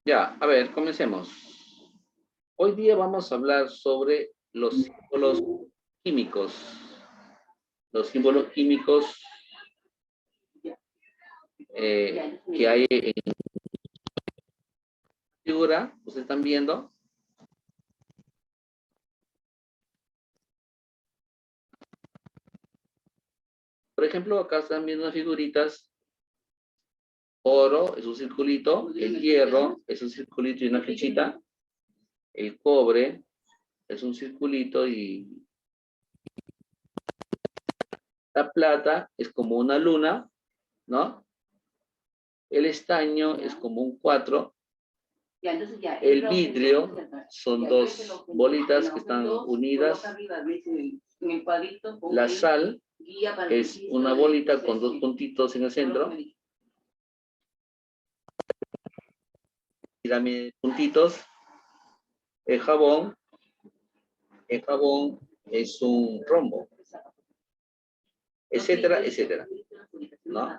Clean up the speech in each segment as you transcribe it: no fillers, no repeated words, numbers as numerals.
Ya, a ver, comencemos. Hoy día vamos a hablar sobre los símbolos químicos. Los símbolos químicos que hay en la figura, ustedes están viendo. Por ejemplo, acá están viendo unas figuritas. Oro es un circulito, el hierro es un circulito y una flechita, el cobre es un circulito y la plata es como una luna, ¿no? El estaño es como un 4. El vidrio son dos bolitas que están unidas. La sal es una bolita con dos puntitos en el centro. Pirámide de puntitos. El jabón es un rombo, etcétera, etcétera, ¿no?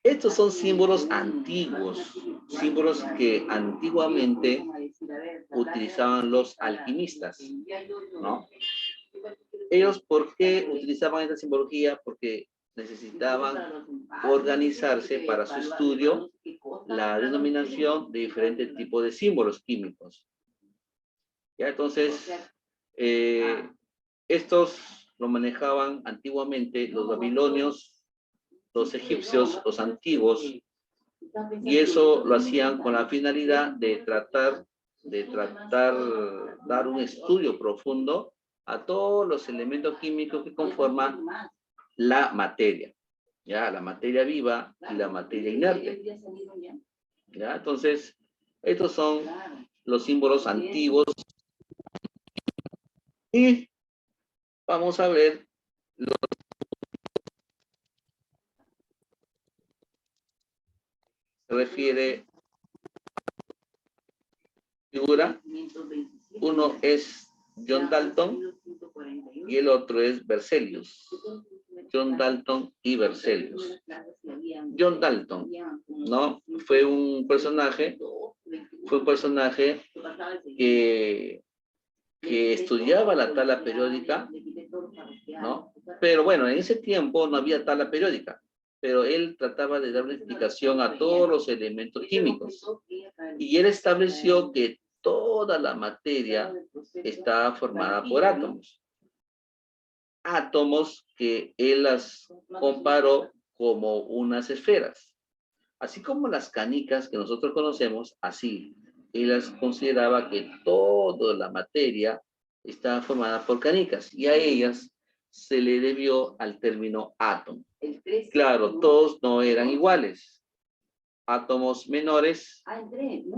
Estos son símbolos antiguos, símbolos que antiguamente utilizaban los alquimistas, ¿no? Ellos, ¿por qué utilizaban esta simbología? Porque necesitaban organizarse para su estudio la denominación de diferentes tipos de símbolos químicos. ¿Ya? Entonces, estos lo manejaban antiguamente los babilonios, los egipcios, los antiguos, y eso lo hacían con la finalidad de tratar dar un estudio profundo a todos los elementos químicos que conforman la materia, ¿ya? La materia viva y la materia inerte, ¿ya? Entonces, estos son los símbolos antiguos y vamos a ver lo que se refiere figura. Uno es John Dalton y el otro es Berzelius. John Dalton y Berzelius. John Dalton, ¿no? Fue un personaje que estudiaba la tabla periódica, ¿no? Pero bueno, en ese tiempo no había tabla periódica, pero él trataba de dar una explicación a todos los elementos químicos. Y él estableció que toda la materia estaba formada por átomos. Átomos que él las comparó como unas esferas. Así como las canicas que nosotros conocemos, así. Él las consideraba que toda la materia estaba formada por canicas y a ellas se le debió al término átomo. Claro, todos no eran iguales. Átomos menores,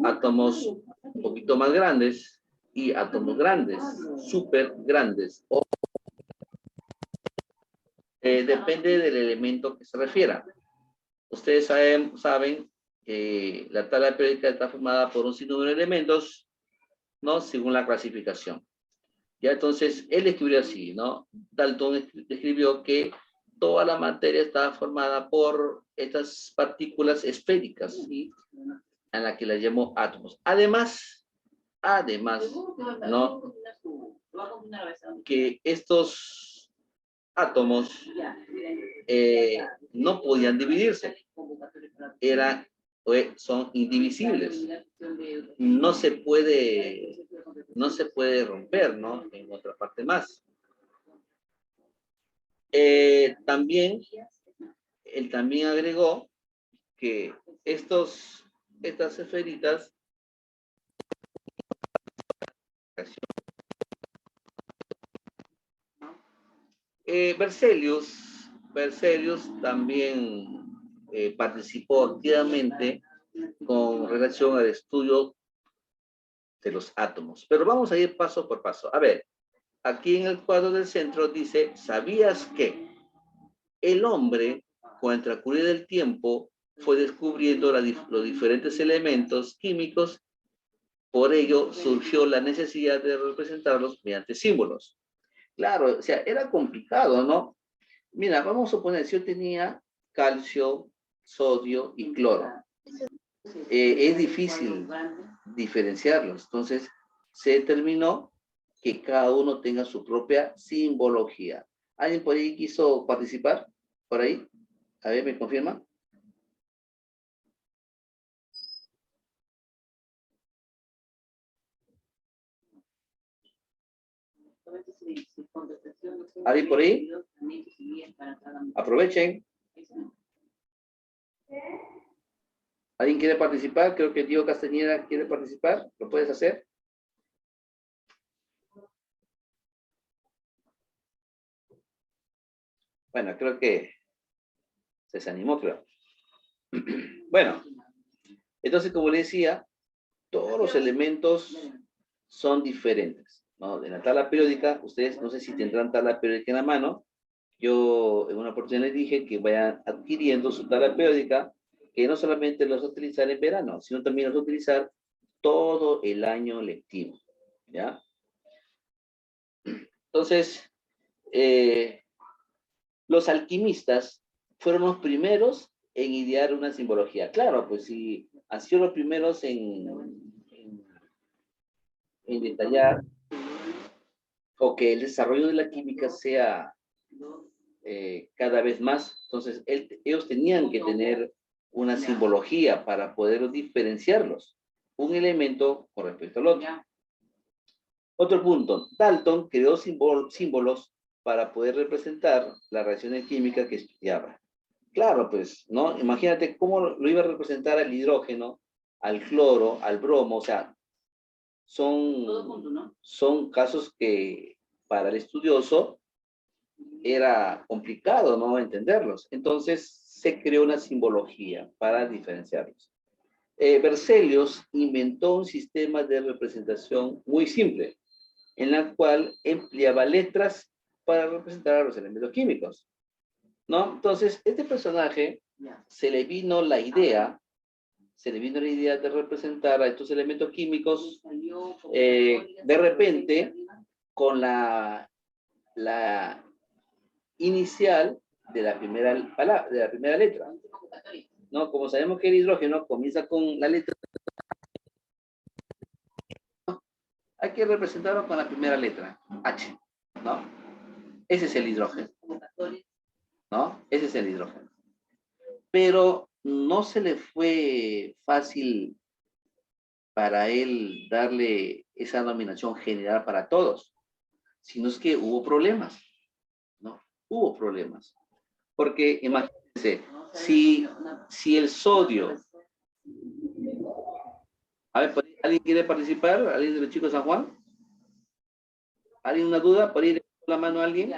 átomos un poquito más grandes y átomos grandes, súper grandes. Depende del elemento que se refiera. Ustedes saben que la tabla periódica está formada por un sinnúmero de elementos, ¿no? Según la clasificación. Ya entonces, él escribió así, ¿no? Dalton escribió que toda la materia estaba formada por estas partículas esféricas, ¿sí? A la que las llamó átomos. Además, ¿no? Que estos átomos no podían dividirse. Son indivisibles. No se puede romper, ¿no? En otra parte más. Él también agregó que estas esferitas Berzelius también participó activamente con relación al estudio de los átomos. Pero vamos a ir paso por paso. A ver, aquí en el cuadro del centro dice, ¿sabías que el hombre, con el transcurrir del tiempo, fue descubriendo los diferentes elementos químicos? Por ello surgió la necesidad de representarlos mediante símbolos. Claro, o sea, era complicado, ¿no? Mira, vamos a suponer, si yo tenía calcio, sodio y cloro. es difícil diferenciarlos. Entonces, se determinó que cada uno tenga su propia simbología. ¿Alguien por ahí quiso participar? ¿Por ahí? A ver, ¿me confirma? ¿Alguien por ahí? Aprovechen. ¿Alguien quiere participar? Creo que Diego Castañeda quiere participar. ¿Lo puedes hacer? Bueno, creo que se desanimó, creo. Bueno, entonces, como le decía, todos los elementos son diferentes, ¿no? En la tabla periódica, ustedes no sé si tendrán tabla periódica en la mano. Yo en una oportunidad les dije que vayan adquiriendo su tabla periódica, que no solamente los va a utilizar en verano, sino también los va a utilizar todo el año lectivo, ¿ya? Entonces, los alquimistas fueron los primeros en idear una simbología. Claro, pues si han sido los primeros en detallar o que el desarrollo de la química sea cada vez más, entonces ellos tenían que tener una simbología para poder diferenciarlos, un elemento con respecto al otro. Otro punto, Dalton creó símbolos para poder representar las reacciones químicas que estudiaba. Claro, pues, ¿no? Imagínate cómo lo iba a representar al hidrógeno, al cloro, al bromo, o sea, son casos que para el estudioso era complicado, ¿no? Entenderlos. Entonces se creó una simbología para diferenciarlos. Berzelius inventó un sistema de representación muy simple, en la cual empleaba letras para representar a los elementos químicos, ¿no? Entonces, este personaje se le vino la idea de representar a estos elementos químicos de repente con la inicial de la primera palabra, de la primera letra, ¿no? Como sabemos que el hidrógeno comienza con la letra, hay que representarlo con la primera letra, H, ¿no? Ese es el hidrógeno, ¿no? Ese es el hidrógeno. Pero no se le fue fácil para él darle esa denominación general para todos, sino es que hubo problemas, ¿no? Hubo problemas. Porque imagínense, si el sodio... A ver, ¿alguien quiere participar? ¿Alguien de los chicos de San Juan? ¿Alguien una duda? ¿Por ir la mano a alguien?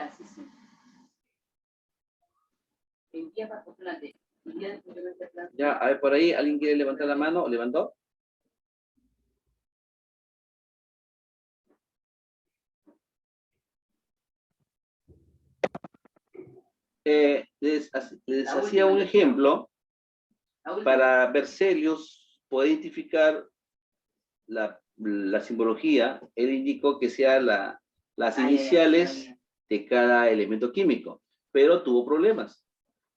Ya, a ver, por ahí, ¿alguien quiere levantar la mano? ¿Levantó? Les hacía un ejemplo para Berzelius poder identificar la simbología. Él indicó que sea las iniciales de cada elemento químico, pero tuvo problemas.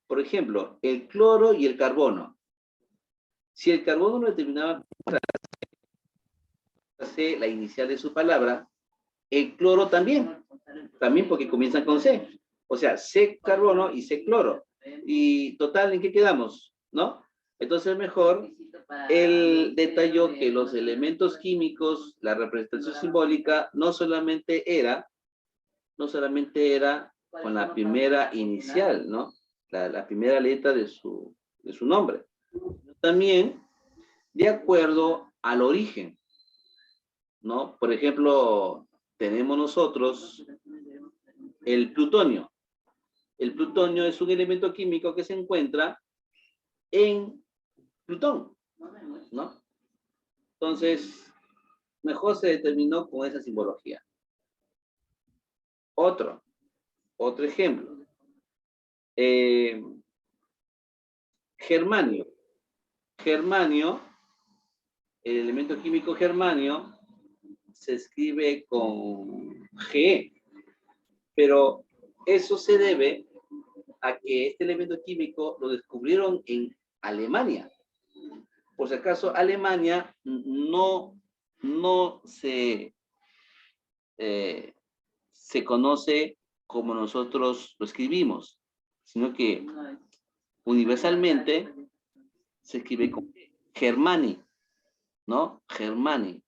Por ejemplo, el cloro y el carbono. Si el carbono no determinaba la inicial de su palabra, el cloro también porque comienzan con C. O sea, C carbono y C cloro. Y total, ¿en qué quedamos? ¿No? Entonces mejor él detalló que los elementos químicos, la representación simbólica, no solamente era con la primera inicial, ¿no? La primera letra de su nombre. También de acuerdo al origen, ¿no? Por ejemplo, tenemos nosotros el plutonio. El plutonio es un elemento químico que se encuentra en Plutón, ¿no? Entonces, mejor se determinó con esa simbología. Otro ejemplo. Germanio. Germanio, el elemento químico germanio, se escribe con G, pero eso se debe a que este elemento químico lo descubrieron en Alemania. Por si acaso, Alemania no se conoce como nosotros lo escribimos, sino que universalmente se escribe como Germani, ¿no? Germani.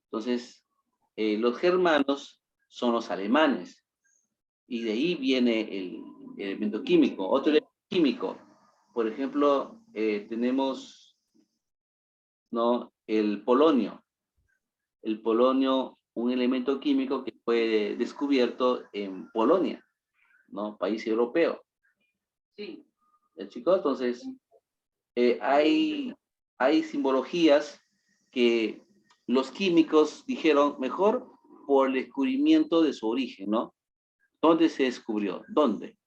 Entonces, los germanos son los alemanes, y de ahí viene el elemento químico. Otro elemento químico, por ejemplo, tenemos, ¿no?, el polonio. El polonio, un elemento químico que fue descubierto en Polonia, ¿no? País europeo. Sí. Chicos, entonces, hay simbologías que los químicos dijeron mejor por el descubrimiento de su origen, ¿no? ¿Dónde se descubrió? ¿Dónde?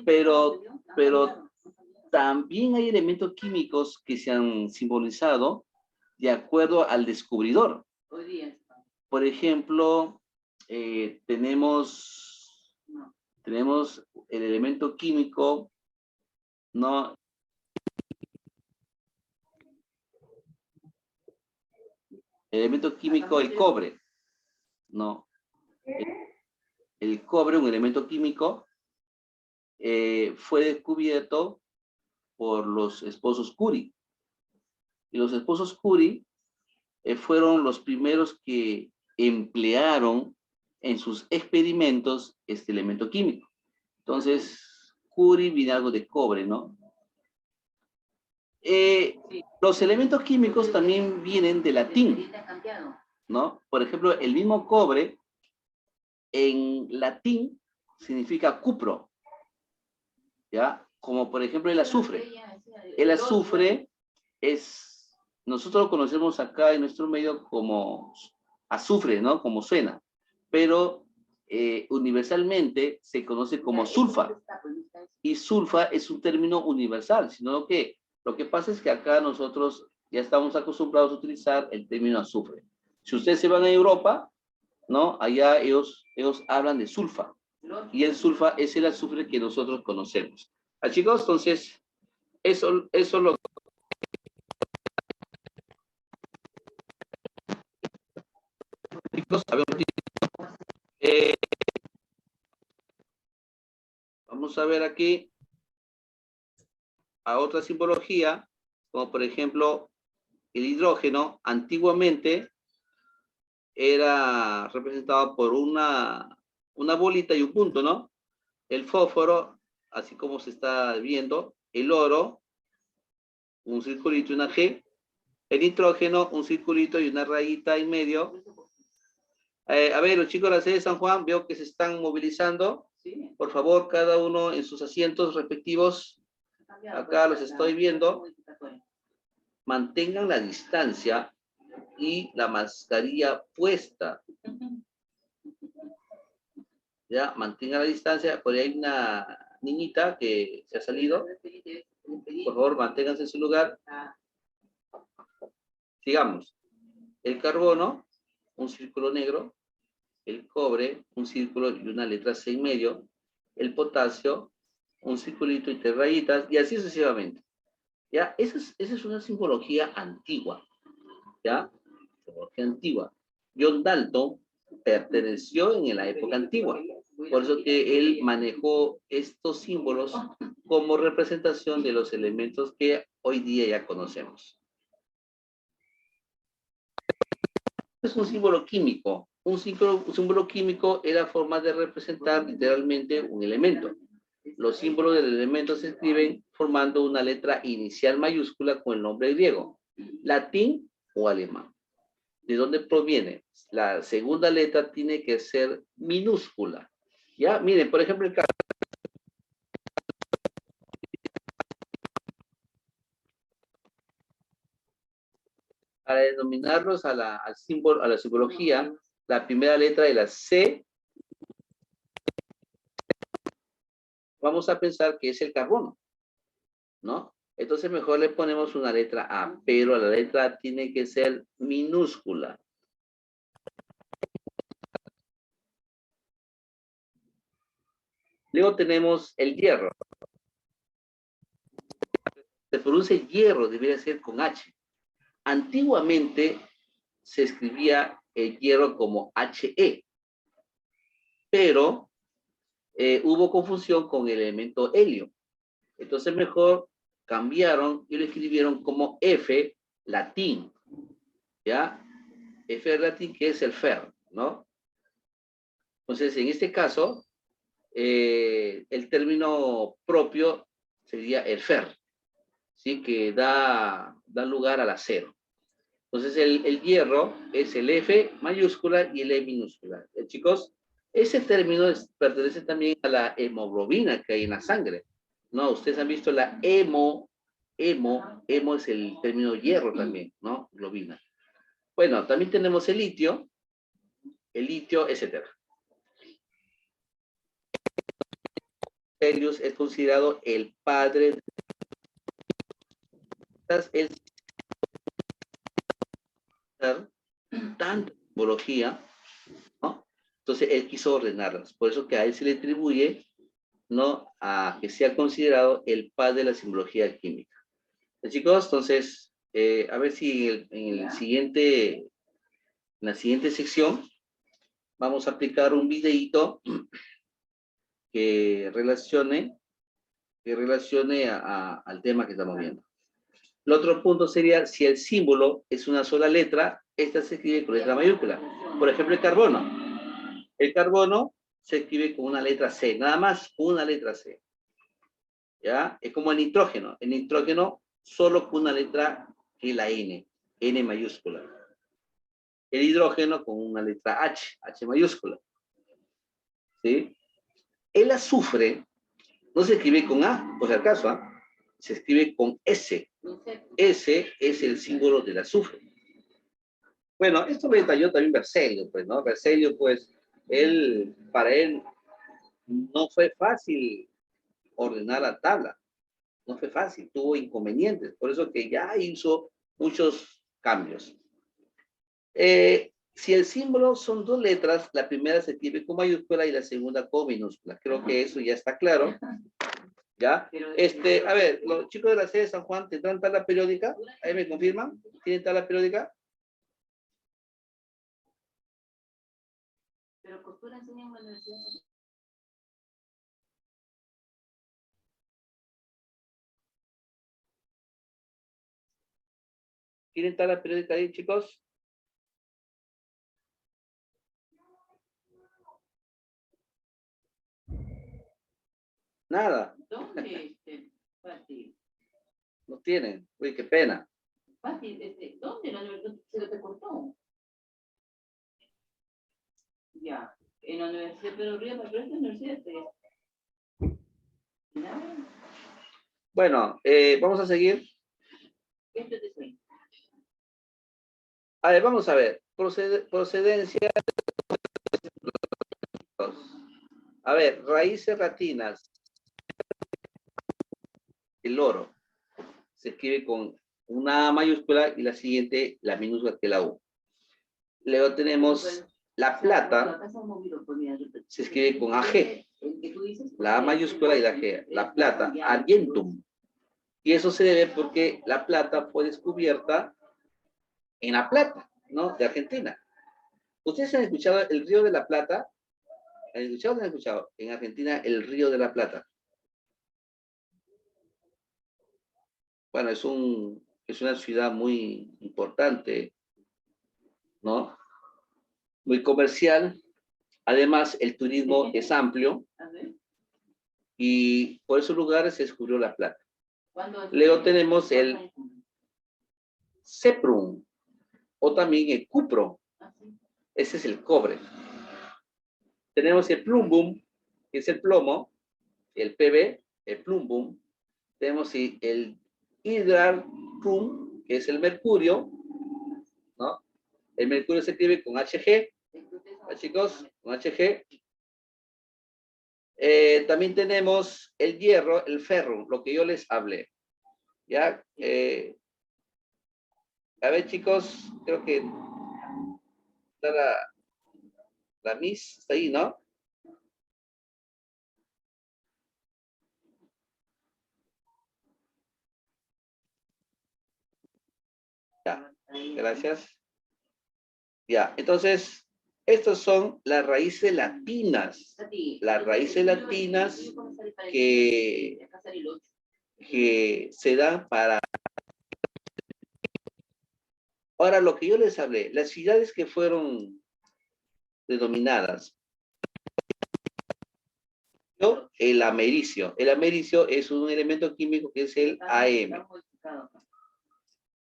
Pero también hay elementos químicos que se han simbolizado de acuerdo al descubridor. Por ejemplo, tenemos el elemento químico, ¿no? El elemento químico, el cobre, ¿no? El cobre, un elemento químico, fue descubierto por los esposos Curie. Y los esposos Curie fueron los primeros que emplearon en sus experimentos este elemento químico. Entonces, Curie viene algo de cobre, ¿no? Los elementos químicos también vienen de latín, ¿no? Por ejemplo, el mismo cobre en latín significa cupro, ¿ya? Como por ejemplo el azufre. El azufre es, nosotros lo conocemos acá en nuestro medio como azufre, ¿no? Como suena, pero universalmente se conoce como sulfa. Y sulfa es un término universal, sino que lo que pasa es que acá nosotros ya estamos acostumbrados a utilizar el término azufre. Si ustedes se van a Europa, ¿no? Allá ellos hablan de sulfa. Y el sulfa es el azufre que nosotros conocemos. Chicos, entonces, eso lo... Chicos, vamos a ver aquí a otra simbología, como por ejemplo el hidrógeno. Antiguamente era representado por una bolita y un punto, ¿no? El fósforo, así como se está viendo, el oro, un circulito y una G, el nitrógeno, un circulito y una rayita en medio. A ver, los chicos de la sede de San Juan, veo que se están movilizando. Por favor, cada uno en sus asientos respectivos. Acá los estoy viendo. Mantengan la distancia y la mascarilla puesta. Ya, mantengan la distancia. Por ahí hay una niñita que se ha salido. Por favor, manténganse en su lugar. Sigamos. El carbono, un círculo negro. El cobre, un círculo y una letra C en medio. El potasio, un circulito y 3 rayitas, y así sucesivamente. ¿Ya? Esa es una simbología antigua. ¿Ya? Simbología antigua. John Dalton perteneció en la época antigua. Por eso que él manejó estos símbolos como representación de los elementos que hoy día ya conocemos. Es un símbolo químico. Un símbolo químico era forma de representar literalmente un elemento. Los símbolos del elemento se escriben formando una letra inicial mayúscula con el nombre griego, latín o alemán. ¿De dónde proviene? La segunda letra tiene que ser minúscula. ¿Ya? Miren, por ejemplo, el caso. Para denominarlos a la simbología, la primera letra de la C, vamos a pensar que es el carbono, ¿no? Entonces mejor le ponemos una letra A, pero la letra A tiene que ser minúscula. Luego tenemos el hierro. Se pronuncia hierro, debería ser con H. Antiguamente se escribía el hierro como HE, pero hubo confusión con el elemento helio. Entonces mejor cambiaron y lo escribieron como F latín, ¿ya? F latín, que es el fer, ¿no? Entonces, en este caso, el término propio sería el fer, ¿sí? Que da lugar al acero. Entonces, el hierro es el F mayúscula y el E minúscula. Chicos, ese término pertenece también a la hemoglobina que hay en la sangre. No, ustedes han visto la hemo es el término hierro también, ¿no? Globina. Bueno, también tenemos el litio, etcétera. Helios es considerado el padre de tanta simbología, ¿no? Entonces él quiso ordenarlas. Por eso que a él se le atribuye, ¿no? A que sea considerado el padre de la simbología química. Chicos, entonces, a ver si en la siguiente sección vamos a aplicar un videíto que relacione al tema que estamos viendo. El otro punto sería, si el símbolo es una sola letra, esta se escribe con letra mayúscula. Por ejemplo, el carbono. El carbono se escribe con una letra C, nada más una letra C. ¿Ya? Es como el nitrógeno. El nitrógeno solo con una letra que es la N mayúscula. El hidrógeno con una letra H mayúscula. ¿Sí? El azufre no se escribe con A, por si acaso, ¿ah? Se escribe con S. S es el símbolo del azufre. Bueno, esto lo detalló también Berzelio, pues, ¿no? Berzelio, pues, para él no fue fácil ordenar la tabla. No fue fácil, tuvo inconvenientes. Por eso que ya hizo muchos cambios. Si el símbolo son dos letras, la primera se escribe con mayúscula y la segunda con minúscula. Creo que eso ya está claro. ¿Ya? A ver, los chicos de la sede de San Juan, ¿tendrán tabla periódica? Ahí me confirman. ¿Tienen tabla periódica? Pero costura enseña en la universidad. ¿Tienen tabla periódica ahí, chicos? Nada. ¿Dónde? Fácil. No tienen. Uy, qué pena. Fácil, ¿dónde? ¿Se te cortó? Ya. En la universidad Pedro Río, pero esta universidad Bueno, vamos a seguir. A ver, vamos a ver. Procedencia. A ver, raíces latinas. El oro. Se escribe con una A mayúscula y la siguiente, la minúscula que la U. Luego tenemos la plata. Se escribe con AG. La A mayúscula y la G. La plata, argentum. Y eso se debe porque la plata fue descubierta en La Plata, ¿no? De Argentina. ¿Ustedes han escuchado el Río de la Plata? ¿Han escuchado o no han escuchado? En Argentina, el Río de la Plata. Bueno, es una ciudad muy importante, ¿no? Muy comercial. Además, el turismo es amplio y por esos lugares se descubrió La Plata. Luego tenemos el Ceprum o también el Cupro. Ese es el cobre. Tenemos el Plumbum, que es el plomo, el PB, el Plumbum. Tenemos el Hydrarchum, que es el mercurio, ¿no? El mercurio se escribe con HG, ¿no, chicos? Con HG. También tenemos el hierro, el ferro, lo que yo les hablé. ¿Ya? A ver, chicos, creo que está la Miss, está ahí, ¿no? Ya, gracias. Ya, entonces, estas son las raíces latinas. Las raíces latinas que, que se dan para... Ahora, lo que yo les hablé, las ciudades que fueron denominadas, ¿no? El americio. El americio es un elemento químico que es el AM.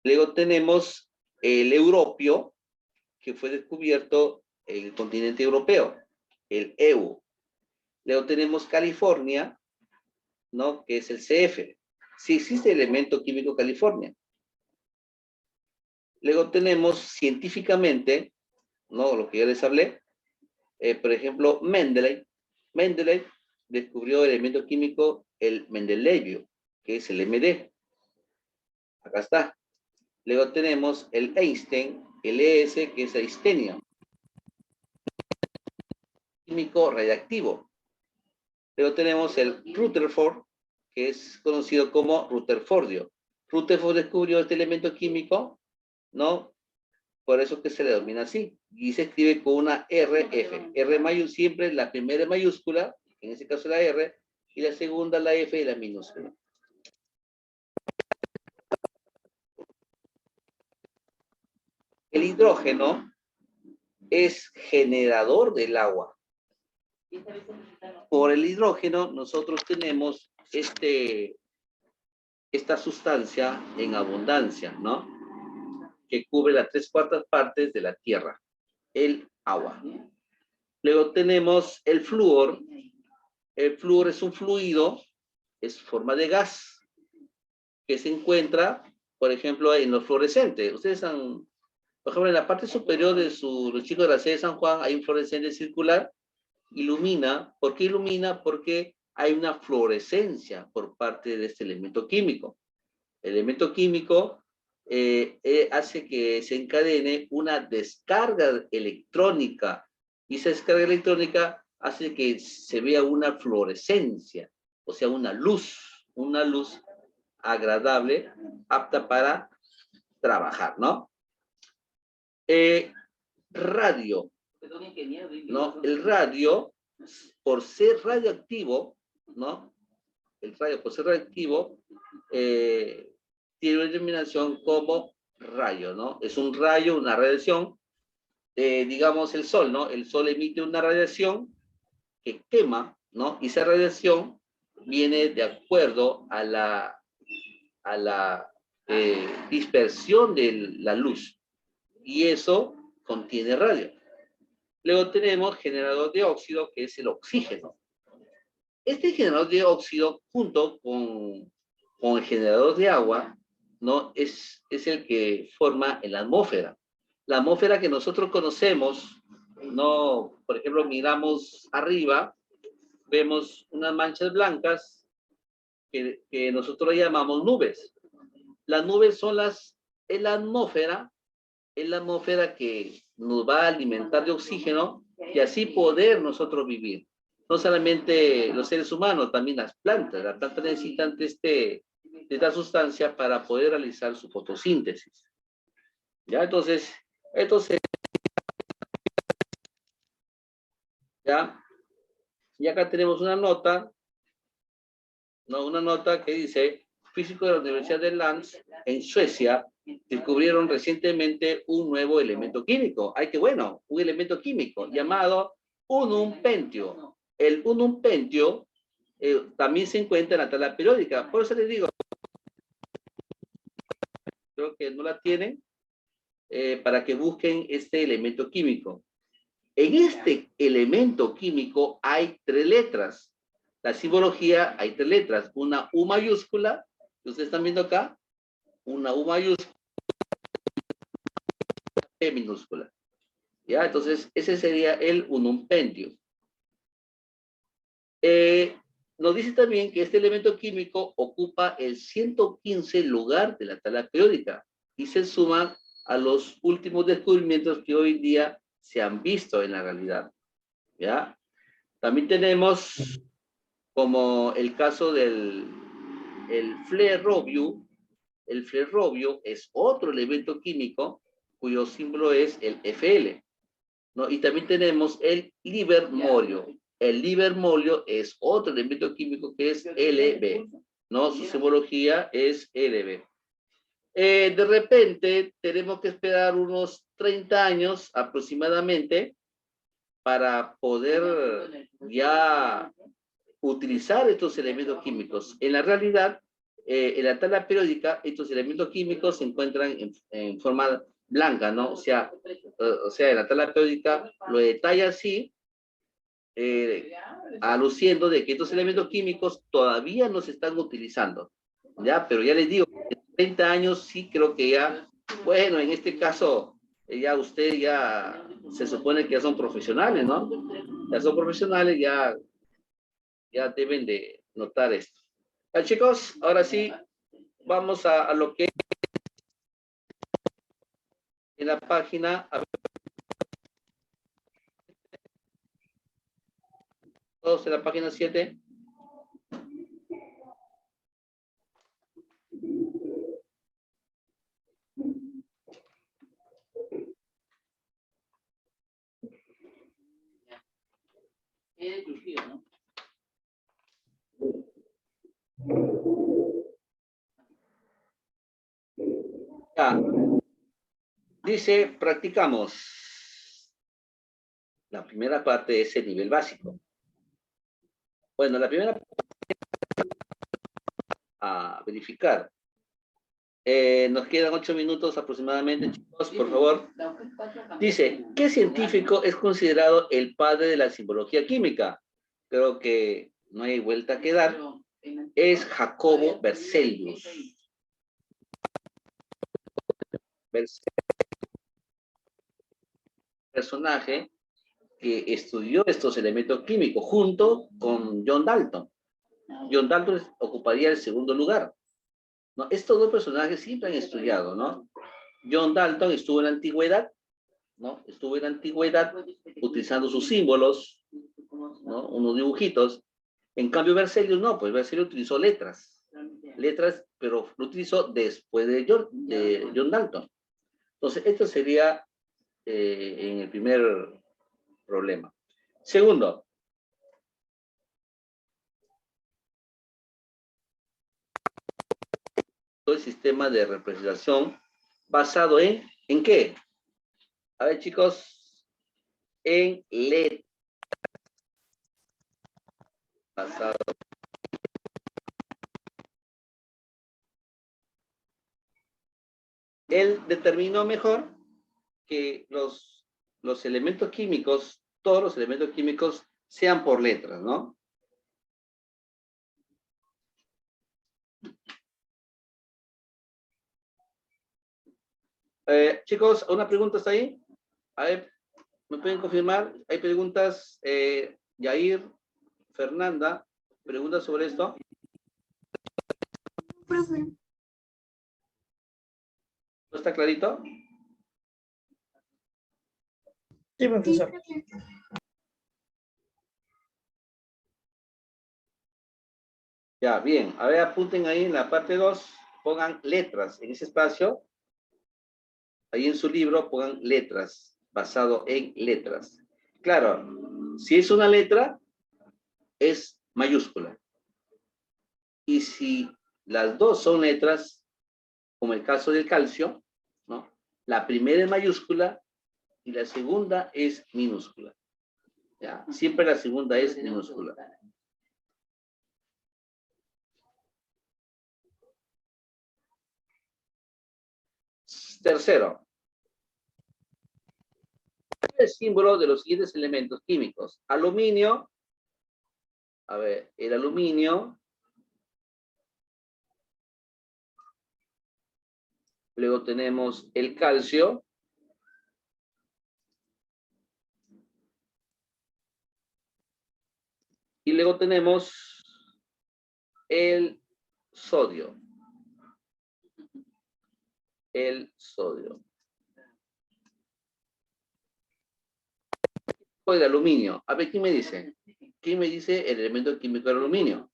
Luego tenemos el europio, que fue descubierto en el continente europeo, el EU. Luego tenemos California, ¿no? Que es el CF. Sí existe el elemento químico California. Luego tenemos científicamente, ¿no? Lo que yo les hablé, por ejemplo, Mendeleev. Mendeleev descubrió el elemento químico, el mendelevio, que es el MD. Acá está. Luego tenemos el Einstein, el ES, que es Einsteinio. Químico radiactivo. Luego tenemos el Rutherford, que es conocido como Rutherfordio. Rutherford descubrió este elemento químico, ¿no? Por eso que se le denomina así. Y se escribe con una RF. R mayúscula, siempre la primera mayúscula, en este caso la R, y la segunda la F y la minúscula. El hidrógeno es generador del agua. Por el hidrógeno nosotros tenemos esta sustancia en abundancia, ¿no? Que cubre las 3/4 partes de la tierra, el agua. Luego tenemos el flúor. El flúor es un fluido, es forma de gas, que se encuentra, por ejemplo, en los fluorescentes. Ustedes han, por ejemplo, en la parte superior de los chicos de la sede de San Juan hay un fluorescente circular, ilumina. ¿Por qué ilumina? Porque hay una fluorescencia por parte de este elemento químico. El elemento químico hace que se encadene una descarga electrónica, y esa descarga electrónica hace que se vea una fluorescencia, o sea, una luz agradable, apta para trabajar, ¿no? Radio, ¿no? El radio, por ser radioactivo, ¿no? El radio, por ser radioactivo, tiene una denominación como rayo, ¿no? Es un rayo, una radiación, digamos el sol, ¿no? El sol emite una radiación que quema, ¿no? Y esa radiación viene de acuerdo a la dispersión de la luz, y eso contiene radio. Luego tenemos generador de óxido, que es el oxígeno. Este generador de óxido, junto con el generador de agua, ¿no? Es el que forma en la atmósfera. La atmósfera que nosotros conocemos, ¿no? Por ejemplo, miramos arriba, vemos unas manchas blancas que nosotros llamamos nubes. Las nubes son es la atmósfera que nos va a alimentar de oxígeno y así poder nosotros vivir. No solamente los seres humanos, también las plantas. Las plantas necesitan de esta sustancia para poder realizar su fotosíntesis. ¿Ya? Entonces, ¿ya? Y acá tenemos una nota, ¿no? Una nota que dice: físicos de la Universidad de Lund, en Suecia, descubrieron recientemente un nuevo elemento químico. ¡Ay, qué bueno! Un elemento químico llamado unum pentio. El unum pentio también se encuentra en la tabla periódica. Por eso les digo, creo que no la tienen, para que busquen este elemento químico. En este elemento químico hay 3 letras. La simbología, hay 3 letras. Una U mayúscula, que ustedes están viendo acá, una U mayúscula, P minúscula. ¿Ya? Entonces, ese sería el unum pentio. Nos dice también que este elemento químico ocupa el 115 lugar de la tabla periódica y se suma a los últimos descubrimientos que hoy día se han visto en la realidad. ¿Ya? También tenemos como el caso del Fleroviu, el ferrovio es otro elemento químico cuyo símbolo es el Fl, ¿no? Y también tenemos el livermolio. El livermolio es otro elemento químico que es Lb, ¿no? Su simbología es Lb. De repente tenemos que esperar unos 30 años aproximadamente para poder ya utilizar estos elementos químicos. En la realidad, en la tabla periódica, estos elementos químicos se encuentran en forma blanca, ¿no? O sea, en la tabla periódica lo detalla así, aluciendo de que estos elementos químicos todavía no se están utilizando, ¿ya? Pero ya les digo, en 30 años sí creo que ya, bueno, en este caso, ya usted ya se supone que ya son profesionales, ¿no? Ya son profesionales, ya deben de notar esto. Ya, chicos, ahora sí, vamos a lo que en la página, a ver, todos en la página 7. Ya, dice, practicamos. La primera parte es el nivel básico. Bueno, la primera a verificar. Nos quedan 8 minutos aproximadamente, chicos, por favor. Dice, ¿qué científico es considerado el padre de la simbología química? Creo que no hay vuelta que dar. Es Jacobo Berzelius. Personaje que estudió estos elementos químicos junto con John Dalton. John Dalton ocuparía el segundo lugar, ¿no? Estos dos personajes siempre han estudiado, ¿no? John Dalton estuvo en la antigüedad, ¿no? Estuvo en la antigüedad utilizando sus símbolos, ¿no? Unos dibujitos. En cambio, Berzelius no, pues Berzelius utilizó letras, pero lo utilizó después de John Dalton. Entonces, esto sería en el primer problema. Segundo, el sistema de representación basado ¿en qué? A ver, chicos, en letras. Basado. Él determinó mejor que los elementos químicos, todos los elementos químicos, sean por letras, ¿no? Chicos, ¿una pregunta está ahí? A ver, ¿me pueden confirmar? ¿Hay preguntas? Yair, Fernanda, ¿preguntas sobre esto? Profe. ¿No está clarito? Sí, profesor. Ya, bien. A ver, apunten ahí en la parte 2, pongan letras en ese espacio. Ahí en su libro pongan letras, basado en letras. Claro, si es una letra, es mayúscula. Y si las dos son letras, como el caso del calcio, ¿no? La primera es mayúscula y la segunda es minúscula. ¿Ya? Siempre la segunda es minúscula. Tercero, el símbolo de los siguientes elementos químicos. Aluminio, a ver, el aluminio, luego tenemos el calcio, y luego tenemos el sodio. El sodio. El aluminio. A ver, ¿quién me dice? ¿Quién me dice el elemento químico del aluminio?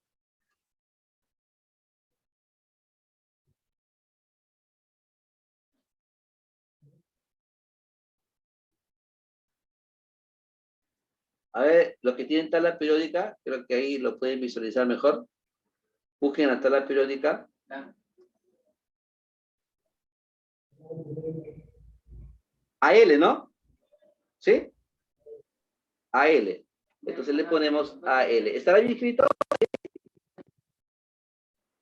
A ver, los que tienen tabla periódica, creo que ahí lo pueden visualizar mejor. Busquen la tabla periódica. AL, ¿no? ¿Sí? AL. Entonces le ponemos AL. ¿Estará bien escrito?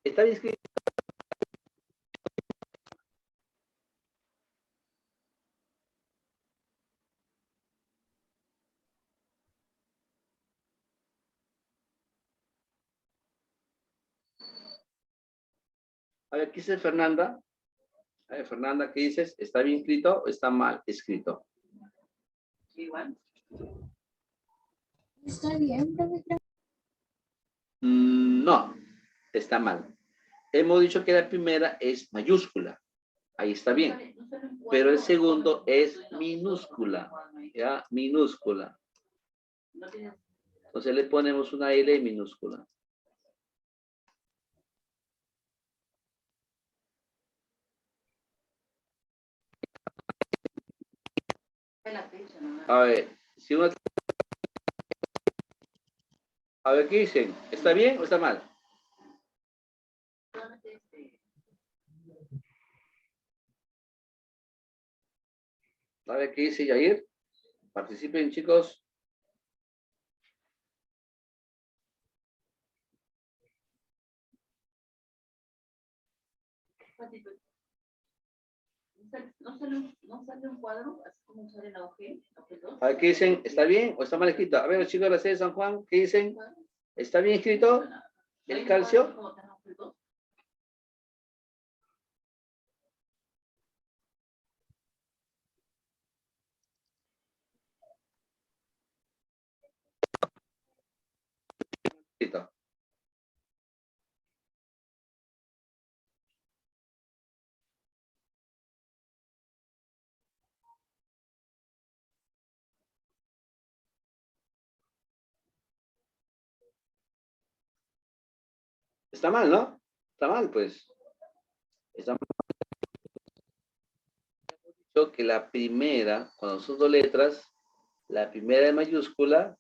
¿Está bien escrito? A ver, ¿qué dice Fernanda? A ver, Fernanda, ¿qué dices? ¿Está bien escrito o está mal escrito? Igual. Está bien, profesor. No, está mal. Hemos dicho que la primera es mayúscula. Ahí está bien. Pero el segundo es minúscula. ¿Ya? Minúscula. Entonces le ponemos una L minúscula. A ver, si uno... A ver, ¿qué dicen? ¿Está bien o está mal? A ver, ¿qué dice Yair? Participen, chicos. ¿No sale un cuadro así como sale en AUG? A ver, ¿qué dicen? ¿Está bien o está mal escrito? A ver, los chicos de la sede de San Juan, ¿qué dicen? ¿Está bien escrito el calcio? Escrito. Está mal, ¿no? Está mal, pues. Está mal. Dicho que la primera, cuando son dos letras, la primera es mayúscula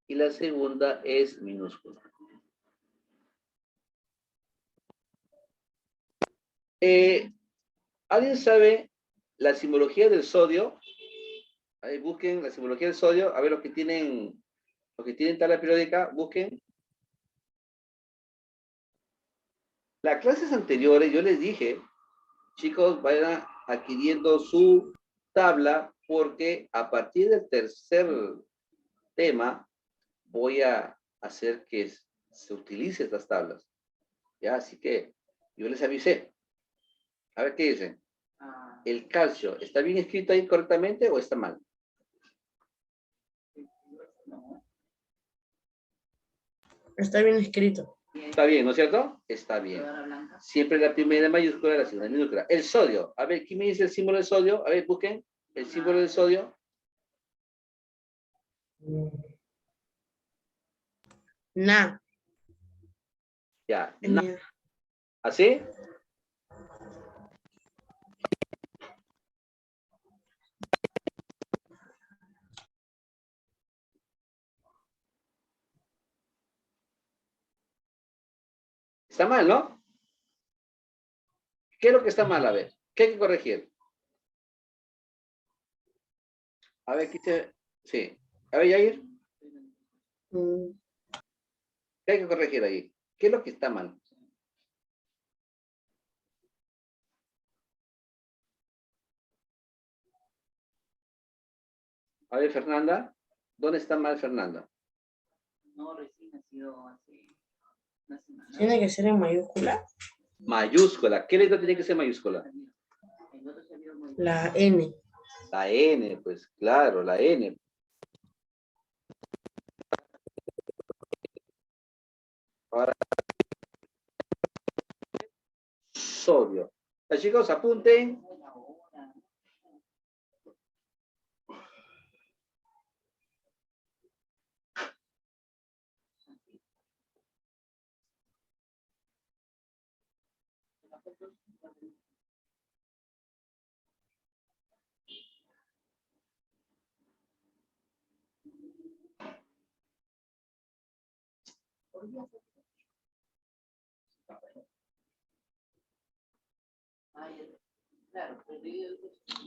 y la segunda es minúscula. ¿Alguien sabe la simbología del sodio? Ahí busquen la simbología del sodio. A ver, los que tienen tabla periódica, busquen. Las clases anteriores yo les dije, chicos, vayan adquiriendo su tabla porque a partir del tercer tema voy a hacer que se utilicen estas tablas. ¿Ya? Así que yo les avisé. A ver qué dicen. ¿El calcio está bien escrito ahí correctamente o está mal? Está bien escrito. Está bien, ¿no es cierto? Está bien. Siempre la primera mayúscula, la segunda minúscula. El sodio. A ver, ¿quién me dice el símbolo del sodio? A ver, busquen el símbolo del sodio. Na. Ya. Na. ¿Así? Está mal, ¿no? ¿Qué es lo que está mal? A ver, ¿qué hay que corregir? A ver, quite. Sí. A ver, Yair, Mm, ¿qué hay que corregir ahí? ¿Qué es lo que está mal? A ver, Fernanda, ¿dónde está mal Fernanda? No, recién ha sido hace una semana. Tiene que ser en mayúscula. Mayúscula. ¿Qué letra tiene que ser mayúscula? La N. La N, pues claro, la N. Ahora, sodio. Los chicos, apunten. Claro, pero